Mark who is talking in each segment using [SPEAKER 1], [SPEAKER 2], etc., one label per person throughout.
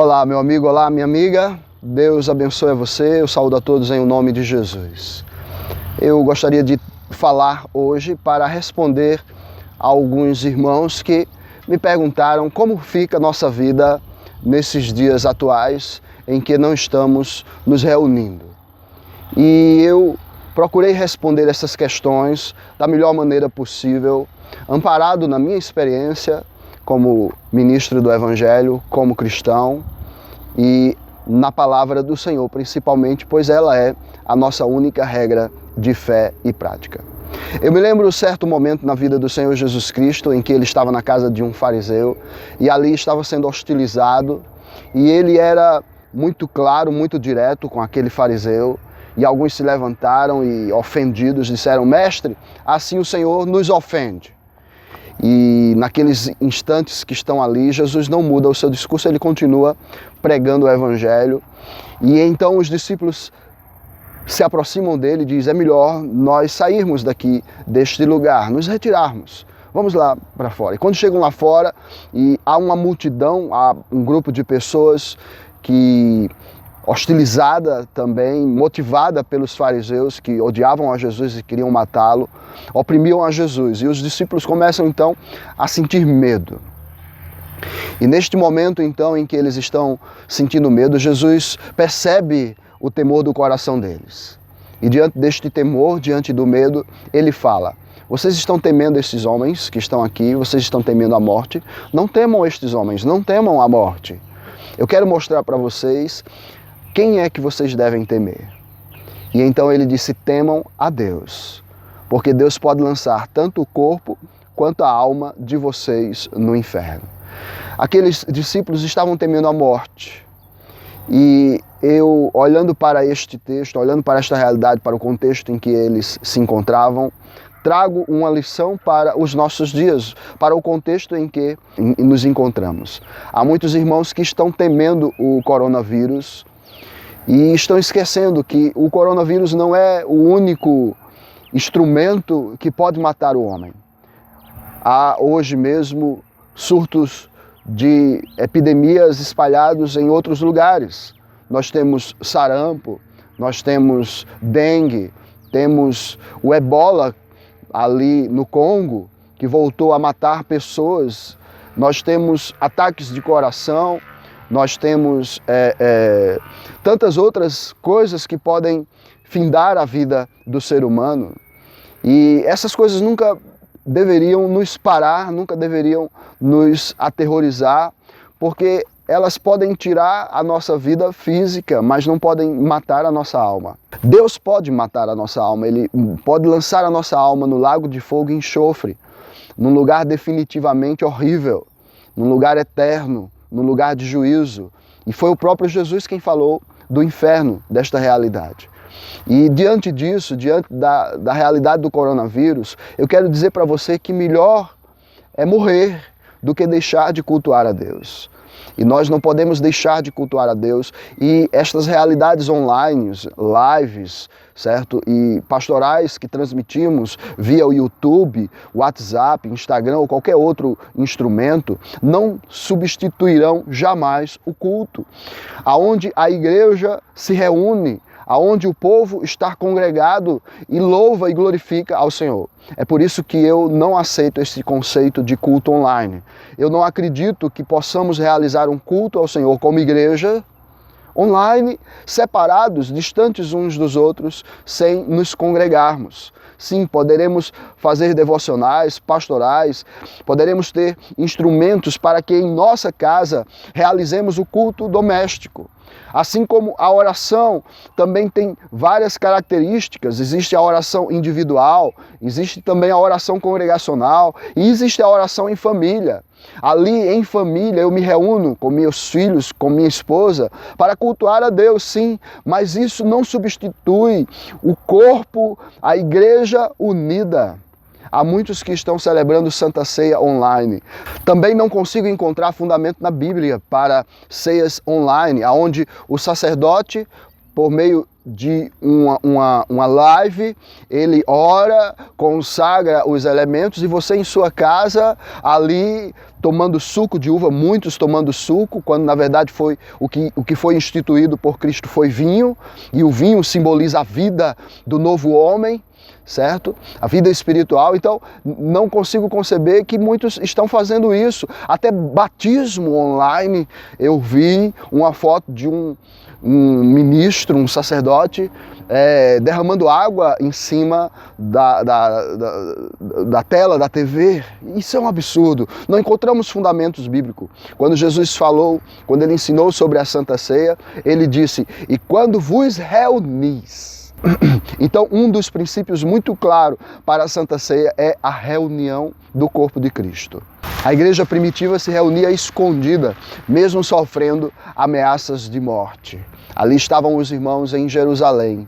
[SPEAKER 1] Olá, meu amigo, olá, minha amiga. Deus abençoe a você. Eu saúdo a todos em nome de Jesus. Eu gostaria de falar hoje para responder a alguns irmãos que me perguntaram como fica a nossa vida nesses dias atuais em que não estamos nos reunindo. E eu procurei responder essas questões da melhor maneira possível, amparado na minha experiência como ministro do Evangelho, como cristão e na palavra do Senhor principalmente, pois ela é a nossa única regra de fé e prática. Eu me lembro de um certo momento na vida do Senhor Jesus Cristo em que ele estava na casa de um fariseu e ali estava sendo hostilizado e ele era muito claro, muito direto com aquele fariseu e alguns se levantaram e ofendidos disseram: mestre, assim o Senhor nos ofende. E naqueles instantes que estão ali, Jesus não muda o seu discurso, ele continua pregando o Evangelho. E então os discípulos se aproximam dele e dizem: é melhor nós sairmos daqui deste lugar, nos retirarmos. Vamos lá para fora. E quando chegam lá fora, e há uma multidão, há um grupo de pessoas que hostilizada também, motivada pelos fariseus que odiavam a Jesus e queriam matá-lo, oprimiam a Jesus. E os discípulos começam então a sentir medo. E neste momento então em que eles estão sentindo medo, Jesus percebe o temor do coração deles. E diante deste temor, diante do medo, ele fala: vocês estão temendo esses homens que estão aqui, vocês estão temendo a morte? Não temam estes homens, não temam a morte. Eu quero mostrar para vocês quem é que vocês devem temer. E então ele disse: temam a Deus, porque Deus pode lançar tanto o corpo quanto a alma de vocês no inferno. Aqueles discípulos estavam temendo a morte. E eu, olhando para este texto, olhando para esta realidade, para o contexto em que eles se encontravam, trago uma lição para os nossos dias, para o contexto em que nos encontramos. Há muitos irmãos que estão temendo o coronavírus e estão esquecendo que o coronavírus não é o único instrumento que pode matar o homem. Há hoje mesmo surtos de epidemias espalhados em outros lugares. Nós temos sarampo, nós temos dengue, temos o ebola ali no Congo, que voltou a matar pessoas. Nós temos ataques de coração, nós temos tantas outras coisas que podem findar a vida do ser humano. E essas coisas nunca deveriam nos parar, nunca deveriam nos aterrorizar, porque elas podem tirar a nossa vida física, mas não podem matar a nossa alma. Deus pode matar a nossa alma, Ele pode lançar a nossa alma no lago de fogo e enxofre, num lugar definitivamente horrível, num lugar eterno, num lugar de juízo. E foi o próprio Jesus quem falou do inferno, desta realidade. E diante disso, diante da realidade do coronavírus, eu quero dizer para você que melhor é morrer do que deixar de cultuar a Deus. E nós não podemos deixar de cultuar a Deus. E estas realidades online, lives, certo? E pastorais que transmitimos via o YouTube, WhatsApp, Instagram ou qualquer outro instrumento, não substituirão jamais o culto. Aonde a igreja se reúne, aonde o povo está congregado e louva e glorifica ao Senhor. É por isso que eu não aceito esse conceito de culto online. Eu não acredito que possamos realizar um culto ao Senhor como igreja online, separados, distantes uns dos outros, sem nos congregarmos. Sim, poderemos fazer devocionais, pastorais, poderemos ter instrumentos para que em nossa casa realizemos o culto doméstico. Assim como a oração também tem várias características, existe a oração individual, existe também a oração congregacional e existe a oração em família. Ali em família eu me reúno com meus filhos, com minha esposa, para cultuar a Deus, sim, mas isso não substitui o corpo, a igreja unida. Há muitos que estão celebrando Santa Ceia online. Também não consigo encontrar fundamento na Bíblia para ceias online, onde o sacerdote por meio de uma live, ele ora, consagra os elementos, e você em sua casa, ali tomando suco de uva, muitos tomando suco, quando na verdade foi o que foi instituído por Cristo foi vinho, e o vinho simboliza a vida do novo homem, certo? A vida espiritual. Então, não consigo conceber que muitos estão fazendo isso. Até batismo online, eu vi uma foto de um ministro, um sacerdote, derramando água em cima da tela da TV. Isso é um absurdo. Não encontramos fundamentos bíblicos. Quando Jesus falou, quando ele ensinou sobre a Santa Ceia, ele disse: e quando vos reunis. Então, um dos princípios muito claros para a Santa Ceia é a reunião do corpo de Cristo. A igreja primitiva se reunia escondida, mesmo sofrendo ameaças de morte. Ali estavam os irmãos em Jerusalém,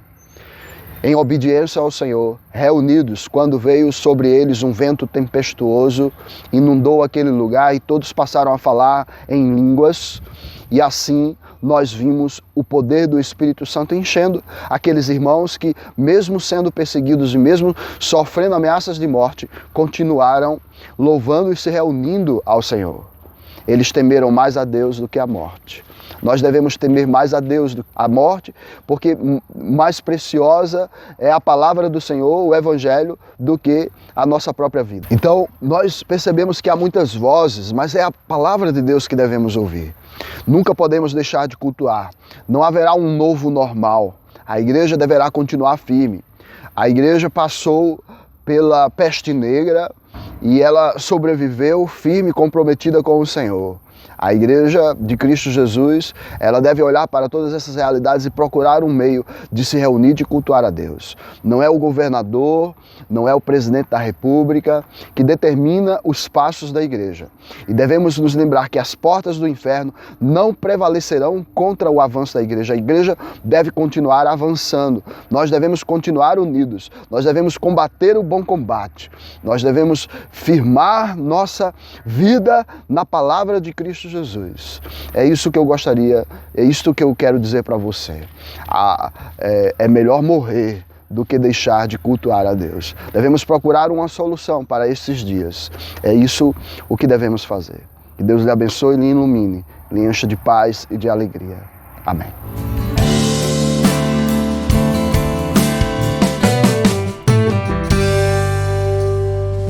[SPEAKER 1] em obediência ao Senhor, reunidos, quando veio sobre eles um vento tempestuoso, inundou aquele lugar e todos passaram a falar em línguas, e assim nós vimos o poder do Espírito Santo enchendo aqueles irmãos que, mesmo sendo perseguidos e mesmo sofrendo ameaças de morte, continuaram louvando e se reunindo ao Senhor. Eles temeram mais a Deus do que a morte. Nós devemos temer mais a Deus do que a morte, porque mais preciosa é a palavra do Senhor, o Evangelho, do que a nossa própria vida. Então, nós percebemos que há muitas vozes, mas é a palavra de Deus que devemos ouvir. Nunca podemos deixar de cultuar. Não haverá um novo normal. A igreja deverá continuar firme. A igreja passou pela peste negra e ela sobreviveu firme, comprometida com o Senhor. A igreja de Cristo Jesus, ela deve olhar para todas essas realidades e procurar um meio de se reunir, de cultuar a Deus. Não é o governador, não é o presidente da República que determina os passos da igreja. E devemos nos lembrar que as portas do inferno não prevalecerão contra o avanço da igreja. A igreja deve continuar avançando. Nós devemos continuar unidos. Nós devemos combater o bom combate. Nós devemos firmar nossa vida na palavra de Cristo Jesus. É isso que eu gostaria, é isso que eu quero dizer para você. É melhor morrer do que deixar de cultuar a Deus. Devemos procurar uma solução para esses dias. É isso o que devemos fazer. Que Deus lhe abençoe e lhe ilumine, lhe encha de paz e de alegria. Amém.